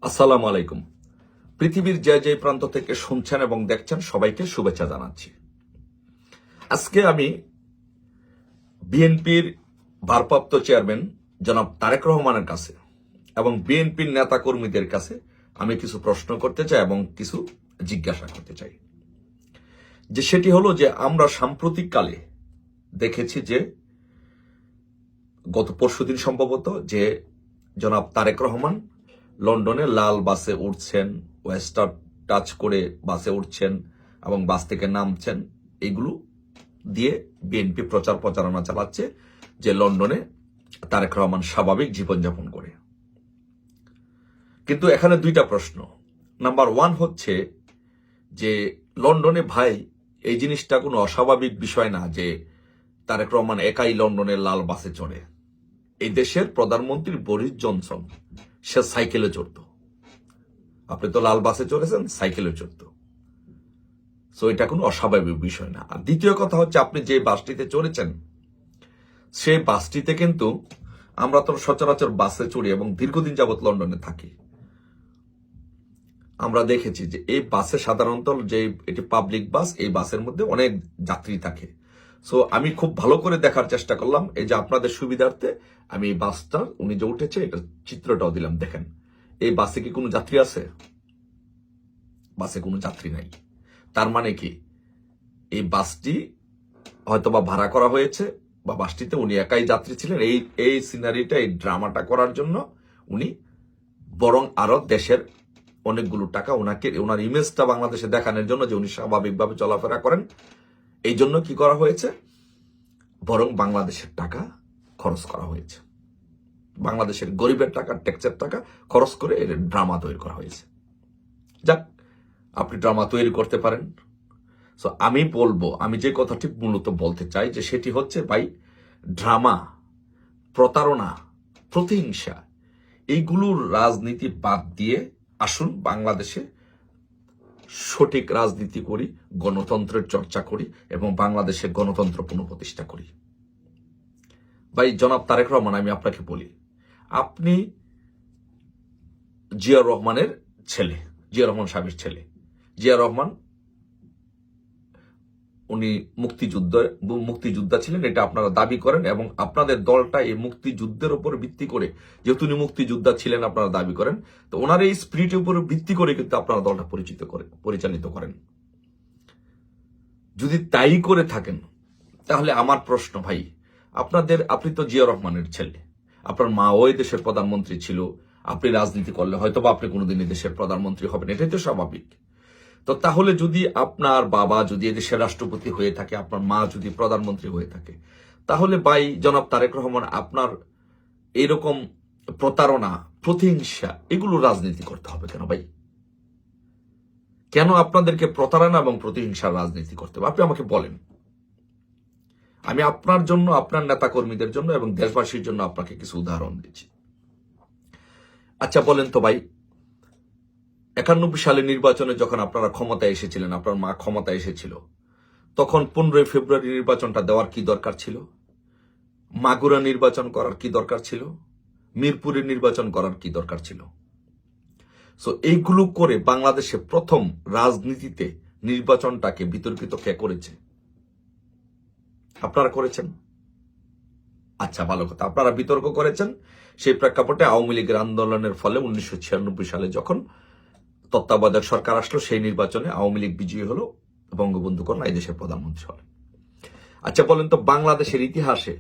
আসসালামু আলাইকুম। পৃথিবীর যে যে প্রান্ত থেকে শুনছেন এবং দেখছেন সবাইকে শুভেচ্ছা জানাচ্ছি। আজকে আমি বিএনপির ভারপ্রাপ্ত চেয়ারম্যান জনাব তারেক রহমানের কাছে এবং বিএনপির নেতা কর্মীদের কাছে আমি কিছু প্রশ্ন করতে চাই এবং কিছু জিজ্ঞাসা করতে চাই। যে সেটি হলো যে আমরা সাম্প্রতিককালে দেখেছি যে গত পরশুদিন সম্ভবত যে জনাব তারেক রহমান লন্ডনে লাল বাসে উঠছেন, ওয়েস্টার টাচ করে বাসে উঠছেন এবং বাস থেকে নামছেন। এগুলো দিয়ে বিএনপি প্রচারণা চালাচ্ছে যে লন্ডনে তারেক রহমান স্বাভাবিক জীবনযাপন করে। কিন্তু এখানে দুইটা প্রশ্ন। নাম্বার ওয়ান হচ্ছে যে লন্ডনে ভাই এই জিনিসটা কোনো অস্বাভাবিক বিষয় না যে তারেক রহমান একাই লন্ডনের লাল বাসে চড়ে। এই দেশের প্রধানমন্ত্রী বরিস জনসন সে সাইকেলে চড়ত। আপনি তো লাল বাসে চড়েছেন, সাইকেলে চড়ত। সো এটা কোনো অস্বাভাবিক বিষয় না। আর দ্বিতীয় কথা হচ্ছে আপনি যে বাসটিতে চড়েছেন সেই বাসটিতে কিন্তু আমরা তো সচরাচর বাসে চড়ি এবং দীর্ঘদিন যাবৎ লন্ডনে থাকি। আমরা দেখেছি যে এই বাসে সাধারণত যে এটি পাবলিক বাস, এই বাসের মধ্যে অনেক যাত্রী থাকে। সো আমি খুব ভালো করে দেখার চেষ্টা করলাম, এই যে আপনাদের সুবিধার্থে আমি এই বাসটা উনি যে উঠেছে এটা চিত্রটাও দিলাম। দেখেন এই বাসে কি কোনো যাত্রী আছে? বাসে কোনো যাত্রী নাই। তার মানে কি এই বাসটি হয়তোবা ভাড়া করা হয়েছে বা বাসটিতে উনি একাই যাত্রী ছিলেন। এই সিনারিটা, এই ড্রামাটা করার জন্য উনি বরং আরো দেশের অনেকগুলো টাকা ওনার ইমেজটা বাংলাদেশে দেখানোর জন্য যে উনি স্বাভাবিকভাবে চলাফেরা করেন, এই জন্য কি করা হয়েছে, বরং বাংলাদেশের টাকা খরচ করা হয়েছে। বাংলাদেশের গরিবের টাকা, ট্যাক্সের টাকা খরচ করে এর ড্রামা তৈরি করা হয়েছে। যাক, আপনি ড্রামা তৈরি করতে পারেন। সো আমি বলবো, আমি যে কথাটি মূলত বলতে চাই যে সেটি হচ্ছে ভাই, ড্রামা, প্রতারণা, প্রতিহিংসা, এইগুলোর রাজনীতি বাদ দিয়ে আসুন বাংলাদেশে সঠিক রাজনীতি করি, গণতন্ত্রের চর্চা করি এবং বাংলাদেশের গণতন্ত্র পুনঃপ্রতিষ্ঠা করি। ভাই জনাব তারেক রহমান, আমি আপনাকে বলি, আপনি জিয়াউর রহমানের ছেলে, জিয়া রহমান সাহেবের ছেলে। জিয়া রহমান উনি মুক্তিযোদ্ধা ছিলেন, এটা আপনারা দাবি করেন এবং আপনাদের দলটা এই মুক্তিযুদ্ধের উপর ভিত্তি করে, যেহেতু উনি মুক্তিযোদ্ধা ছিলেন আপনারা দাবি করেন, তো ওনার এই স্পিরিটের উপর ভিত্তি করে কিন্তু আপনারা দলটা পরিচালিত করেন। যদি তাই করে থাকেন তাহলে আমার প্রশ্ন ভাই, আপনি তো জিয়া রহমানের ছেলে, আপনার মা ওই দেশের প্রধানমন্ত্রী ছিল, আপনি রাজনীতি করলে হয়তো বা আপনি কোনোদিন দেশের প্রধানমন্ত্রী হবেন, এটাই তো স্বাভাবিক। তো তাহলে যদি আপনার বাবা যদি এদেশের রাষ্ট্রপতি হয়ে থাকে, আপনার মা যদি প্রধানমন্ত্রী হয়ে থাকে, তাহলে ভাই জনাব তারেক রহমান আপনার এরকম প্রতারণা, প্রতিহিংসা, এগুলো রাজনীতি করতে হবে কেন ভাই? কেন আপনাদেরকে প্রতারণা এবং প্রতিহিংসার রাজনীতি করতে হবে? আপনি আমাকে বলেন। আমি আপনার জন্য, আপনার নেতা কর্মীদের জন্য এবং দেশবাসীর জন্য আপনাকে কিছু উদাহরণ দিচ্ছি। আচ্ছা বলেন তো ভাই, 91 সালে নির্বাচনে যখন আপনারা ক্ষমতায় এসেছিলেন, আপনার মা ক্ষমতায় এসেছিল, তখন 15 ফেব্রুয়ারি নির্বাচনটা দেওয়ার কি দরকার ছিল? মাগুরা নির্বাচন করার কি দরকার ছিল? মিরপুরে নির্বাচন করার কি দরকার ছিল? সো এইগুলো করে বাংলাদেশে প্রথম রাজনীতিতে নির্বাচনটাকে বিতর্কিত কে করেছে? আপনারা করেছেন। আচ্ছা, ভালো কথা, আপনারা বিতর্ক করেছেন। সেই প্রেক্ষাপটে আওয়ামী লীগের আন্দোলনের ফলে 1996 সালে যখন তত্ত্বাবধায়ক সরকার আসলো, সেই নির্বাচনে আওয়ামী লীগ বিজয়ী হলো, বঙ্গবন্ধু কন্যা এই দেশের প্রধানমন্ত্রী হলেন। আচ্ছা বলেন তো, বাংলাদেশের ইতিহাসে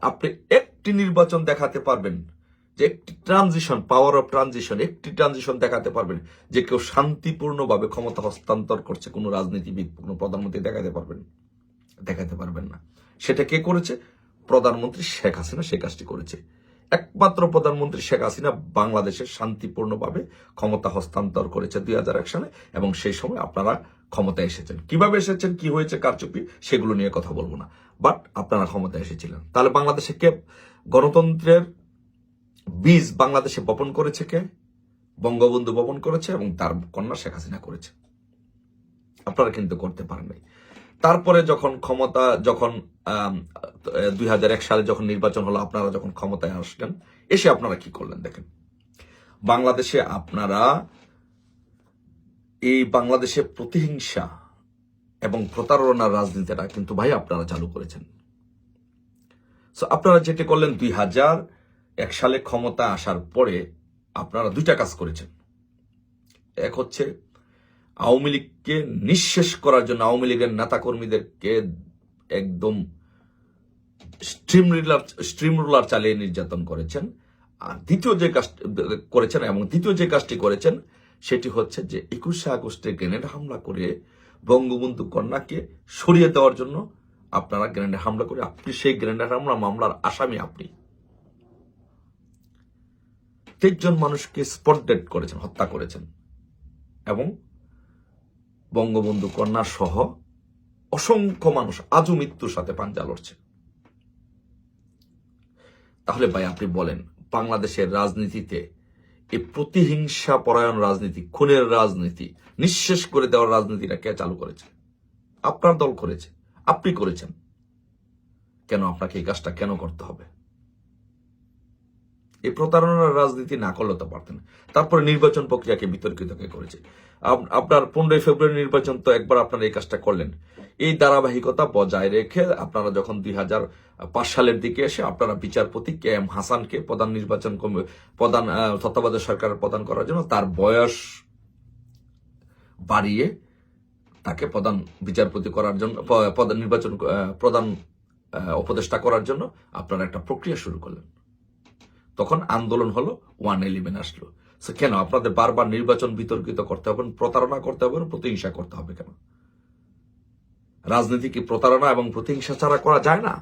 আপনি একটি নির্বাচন দেখাতে পারবেন যে একটি ট্রানজিশন, পাওয়ার অফ ট্রানজিশন, একটি ট্রানজিশন দেখাতে পারবেন যে কেউ শান্তিপূর্ণভাবে ক্ষমতা হস্তান্তর করছে? কোন রাজনীতিবিদ, কোন প্রধানমন্ত্রী দেখাতে পারবেন না। সেটা কে করেছে? প্রধানমন্ত্রী শেখ হাসিনা সে কাজটি করেছে। একমাত্র প্রধানমন্ত্রী শেখ হাসিনা বাংলাদেশের শান্তিপূর্ণভাবে ক্ষমতা হস্তান্তর করেছে 2001 সালে এবং সেই সময় আপনারা ক্ষমতায় এসেছেন। কিভাবে এসেছেন, কি হয়েছে, কারচুপি, সেগুলো নিয়ে কথা বলবো না, বাট আপনারা ক্ষমতায় এসেছিলেন। তাহলে বাংলাদেশে কে গণতন্ত্রের বীজ বাংলাদেশে বপন করেছে? কে? বঙ্গবন্ধু বপন করেছে এবং তার কন্যা শেখ হাসিনা করেছে। আপনারা কিন্তু করতে পারেন নাই। তারপরে যখন 2001 সালে যখন নির্বাচন হলো, আপনারা যখন ক্ষমতায় আসলেন, এসে আপনারা কি করলেন দেখেন। বাংলাদেশে আপনারা এই বাংলাদেশে প্রতিহিংসা এবং প্রতারণার রাজনীতিটা কিন্তু ভাই আপনারা চালু করেছেন। সো আপনারা যেটা করলেন 2001 সালে ক্ষমতা আসার পরে আপনারা দুইটা কাজ করেছেন। এক হচ্ছে আওয়ামী লীগকে নিঃশেষ করার জন্য আওয়ামী লীগের নেতাকর্মীদেরকে একদম স্ট্রিম রুলার চালিয়ে নির্যাতন করেছেন। আর দ্বিতীয় যে কাজ করেছেন এবং দ্বিতীয় যে কাজটি করেছেন সেটি হচ্ছে যে 21শে আগস্টে গ্রেনেড হামলা করে বঙ্গবন্ধু কন্যাকে সরিয়ে দেওয়ার জন্য আপনারা গ্রেনেড হামলা করে আপনি সেই গ্রেনেড হামলা মামলার আসামি। আপনি 23 জন মানুষকে স্পট ডেড করেছেন, হত্যা করেছেন এবং বঙ্গবন্ধু কন্যা সহ অসংখ্য মানুষ আজও মৃত্যুর সাথে পাঞ্জা লড়ছে। তাহলে ভাই আপনি বলেন, বাংলাদেশের রাজনীতিতে এই প্রতিহিংসা পরায়ণ রাজনীতি, খুনের রাজনীতি, নিঃশেষ করে দেওয়ার রাজনীতিটা কে চালু করেছে? আপনার দল করেছে, আপনি করেছেন। কেন আপনাকে এই কাজটা কেন করতে হবে? এই প্রতারণার রাজনীতি না করলে তো পারতেন। তারপরে নির্বাচন প্রক্রিয়াকে বিতর্কিত করেছে। আপনার 15 ফেব্রুয়ারি নির্বাচন তো একবার আপনারা এই কাজটা করলেন। এই ধারাবাহিকতা বজায় রেখে আপনারা যখন 2005 সালের দিকে এসে আপনারা বিচারপতি কে এম হাসানকে প্রধান তত্ত্বাবধায়ক সরকারের প্রধান করার জন্য তার বয়স বাড়িয়ে তাকে প্রধান বিচারপতি করার জন্য প্রধান উপদেষ্টা করার জন্য আপনারা একটা প্রক্রিয়া শুরু করলেন। তখন আন্দোলন হলো, 111 আসলো। কেন আপনাদের বারবার নির্বাচন বিতর্কিত করতে হবে, প্রতারণা করতে হবে, প্রতিহিংসা করতে হবে কেন? রাজনীতি কি প্রতারণা এবং প্রতিহিংসা ছাড়া করা যায় না?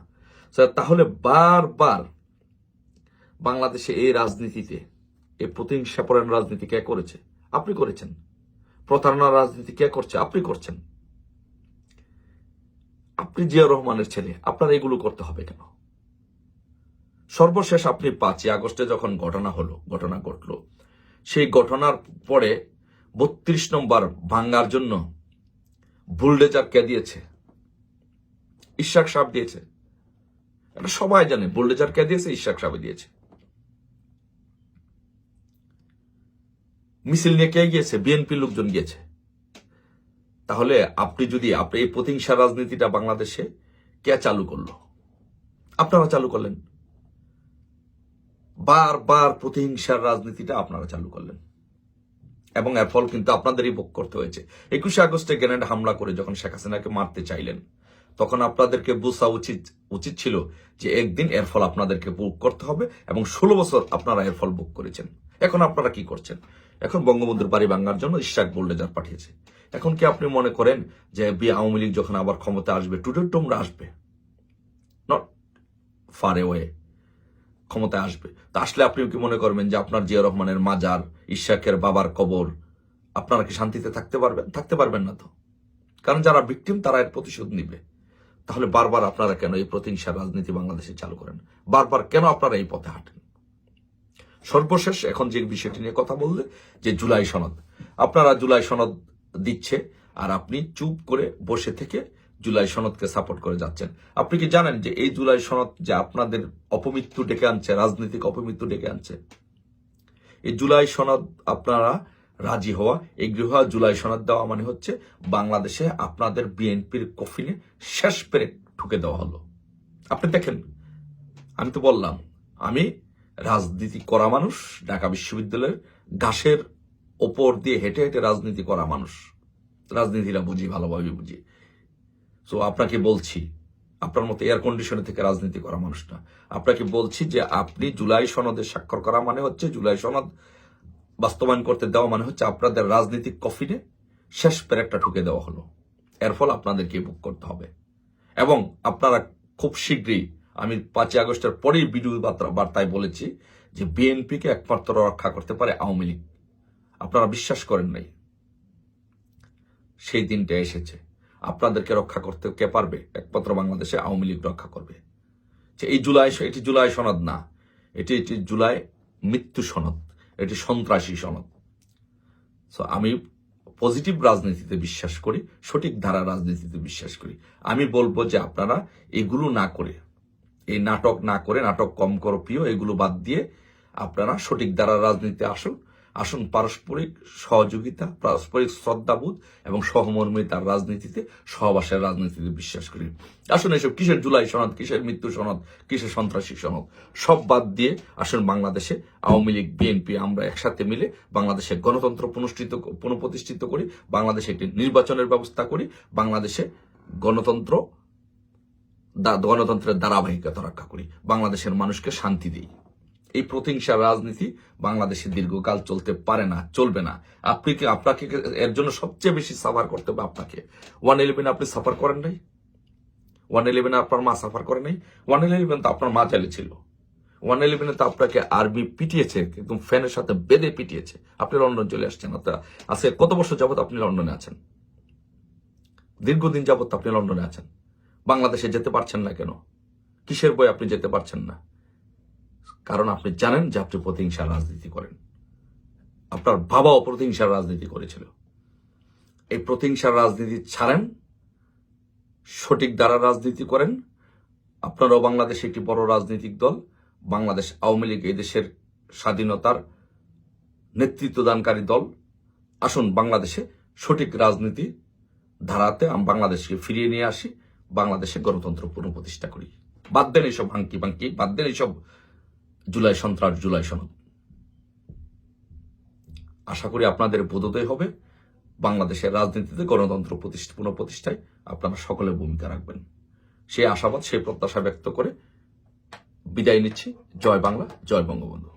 তাহলে বারবার বাংলাদেশে এই রাজনীতিতে এই প্রতিহিংসা পরায়ণ রাজনীতি কে করেছে? আপনি করেছেন। প্রতারণার রাজনীতি কে করছে? আপনি করছেন। আপনি জিয়াউর রহমানের ছেলে, আপনার এগুলো করতে হবে কেন? সর্বশেষ আপনি 5ই আগস্টে যখন ঘটনা ঘটলো, সেই ঘটনার পরে 32 নম্বর ভাঙ্গার জন্য বুলডেজার কে দিয়েছে? ইশাক সাহেব দিয়েছে। এটা সবাই জানে। বুলডেজার কে দিয়েছে? ইশাক সাহেব দিয়েছে। মিছিল নিয়ে কে গিয়েছে? বিএনপি লোকজন গিয়েছে। তাহলে আপনি এই প্রতিহিংসা রাজনীতিটা বাংলাদেশে কে চালু করলো? আপনারা চালু করলেন। বারবার প্রতিহিংসার রাজনীতিটা আপনারা চালু করলেন এবং এর ফল কিন্তু আপনাদেরই ভোগ করতে হয়েছে। 21শে আগস্টে গ্রেনেড হামলা করে যখন শেখ হাসিনাকে মারতে চাইলেন, তখন আপনাদেরকে বোঝা উচিত ছিল যে একদিন এর ফল আপনাদেরকে ভোগ করতে হবে এবং 16 বছর আপনারা এর ফল ভোগ করেছেন। এখন আপনারা কি করছেন? এখন বঙ্গবন্ধুর বাড়ি ভাঙার জন্য ইশাক বুলডেজার পাঠিয়েছে। এখন কি আপনি মনে করেন যে আওয়ামী লীগ যখন আবার ক্ষমতা আসবে, টুডে তোমরা আসবে? নট ফার ওয়ে ক্ষমতায় আসবে। তা আসলে আপনি কি মনে করবেন যে আপনার জিয়া রহমানের মাজার, ইশাকের বাবার কবর, আপনারা কি শান্তিতে থাকতে পারবেন? থাকতে পারবেন না তো। কারণ যারা ভিকটিম তারা এর প্রতিশোধ নিবে। তাহলে বারবার আপনারা কেন এই প্রতিহিংসার রাজনীতি বাংলাদেশে চালু করেন? বারবার কেন আপনারা এই পথে হাঁটেন? সর্বশেষ এখন যে বিষয়টি নিয়ে কথা বললে, যে জুলাই সনদ, আপনারা জুলাই সনদ দিচ্ছে আর আপনি চুপ করে বসে থেকে জুলাই সনদকে সাপোর্ট করে যাচ্ছেন। আপনি কি জানেন যে এই জুলাই সনদ যে আপনাদের অপমৃত্যু ডেকে আনছে, রাজনৈতিক অপমৃত্যু ডেকে আনছে? এই জুলাই সনদ আপনারা রাজি হওয়া, এগ্রি হওয়া, জুলাই সনদ দেওয়া মানে হচ্ছে বাংলাদেশে আপনাদের বিএনপির কফিনে শেষ পেরেক ঠুকে দেওয়া হলো। আপনি দেখেন, আমি তো বললাম আমি রাজনীতি করা মানুষ, ঢাকা বিশ্ববিদ্যালয়ের ঘাসের ওপর দিয়ে হেঁটে হেঁটে রাজনীতি করা মানুষ, রাজনীতিটা বুঝি, ভালোভাবে বুঝি। সো আপনাকে বলছি, আপনার মতো এয়ার কন্ডিশনে থেকে রাজনীতি করা মানুষ না, আপনাকে বলছি যে আপনি জুলাই সনদে স্বাক্ষর করা মানে হচ্ছে, জুলাই সনদ বাস্তবায়ন করতে দেওয়া মানে হচ্ছে আপনাদের রাজনৈতিক কফিনে শেষ পেরেকটা ঠুকে দেওয়া হলো। এর ফল আপনাদেরকে ভোগ করতে হবে এবং আপনারা খুব শীঘ্রই, আমি 5ই আগস্টের পরেই ভিডিও বার্তায় বলেছি যে বিএনপিকে একমাত্র রক্ষা করতে পারে আওয়ামী লীগ। আপনারা বিশ্বাস করেন নাই, সেই দিনটা এসেছে। আপনাদেরকে রক্ষা করতে কে পারবে? একমাত্র বাংলাদেশে আওয়ামী লীগ রক্ষা করবে। যে এই এটি জুলাই সনদ না, এটি জুলাই মৃত্যু সনদ, এটি সন্ত্রাসী সনদ। সো আমি পজিটিভ রাজনীতিতে বিশ্বাস করি, সঠিক ধারা রাজনীতিতে বিশ্বাস করি। আমি বলবো যে আপনারা এগুলো না করে, এই নাটক না করে, নাটক কম করো প্রিয়, এগুলো বাদ দিয়ে আপনারা সঠিক ধারা রাজনীতিতে আসুন আসুন পারস্পরিক সহযোগিতা, পারস্পরিক শ্রদ্ধাবোধ এবং সহমর্মিতার রাজনীতিতে, সহবাসের রাজনীতিতে বিশ্বাস করি। আসুন এসব কিসের জুলাই সনদ, কিসের মৃত্যু সনদ, কিসের সন্ত্রাসী সনদ, সব বাদ দিয়ে আসুন বাংলাদেশে আওয়ামী লীগ, বিএনপি আমরা একসাথে মিলে বাংলাদেশে গণতন্ত্র পুনঃপ্রতিষ্ঠিত করি, বাংলাদেশে একটি নির্বাচনের ব্যবস্থা করি, বাংলাদেশে গণতন্ত্রের ধারাবাহিকতা রক্ষা করি, বাংলাদেশের মানুষকে শান্তি দিই। এই প্রতিহিংসার রাজনীতি বাংলাদেশে দীর্ঘকাল চলতে পারে না, চলবে না। আপনাকে এর জন্য সবচেয়ে বেশি সাফার করতে হবে আপনাকে। 111 আপনি সাফার করেন নাই? 111 আপনার মা সাফার করে নাই? 111 তো আপনার মা জেলে ছিল। 111 তো আপনাকে আরবি পিটিয়েছে, একদম ফ্যানের সাথে বেঁধে পিটিয়েছে। আপনি লন্ডন চলে আসছেন। আজকে কত বছর যাবত আপনি লন্ডনে আছেন? দীর্ঘদিন যাবত আপনি লন্ডনে আছেন। বাংলাদেশে যেতে পারছেন না কেন? কিসের বই আপনি যেতে পারছেন না? কারণ আপনি জানেন যে আপনি প্রতিহিংসার রাজনীতি করেন। আপনার বাবাও প্রতিহিংসার রাজনীতি করেছিল। এই প্রতিহিংসার রাজনীতি ছাড়েন, সঠিক দ্বারা রাজনীতি করেন। আপনারাও বাংলাদেশে একটি বড় রাজনৈতিক দল। বাংলাদেশ আওয়ামী লীগ এই দেশের স্বাধীনতার নেতৃত্বদানকারী দল। আসুন বাংলাদেশে সঠিক রাজনীতি ধারাতে বাংলাদেশকে ফিরিয়ে নিয়ে আসি, বাংলাদেশে গণতন্ত্র পুনঃপ্রতিষ্ঠা করি। বাদ দেন এইসব ভাঙ্কি, বাদ দেন এইসব জুলাই সন্ত্রাস, জুলাই সনদ। আশা করি আপনাদের বোধোদয় হবে। বাংলাদেশের রাজনীতিতে গণতন্ত্র পুনঃপ্রতিষ্ঠায় আপনারা সকলে ভূমিকা রাখবেন। সেই আশাবাদ, সেই প্রত্যাশা ব্যক্ত করে বিদায় নিচ্ছি। জয় বাংলা, জয় বঙ্গবন্ধু।